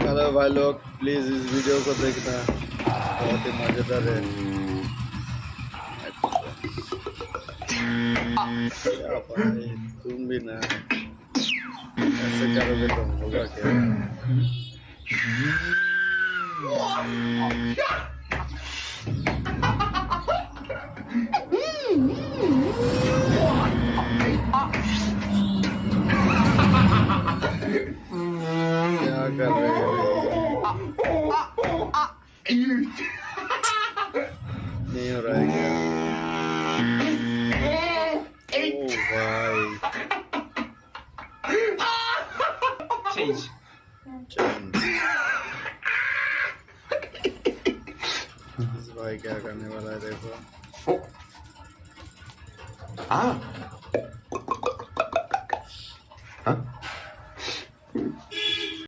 Hello भाई लोग, please इस वीडियो को देखना, बहुत ही मजेदार है। क्या भाई, तुम भी ना ऐसे करोगे तो होगा क्या? क्या कर रहे हो? नहीं हो रहा है क्या? ओ भाई, Change. इस भाई क्या करने वाला है देखो। Ah.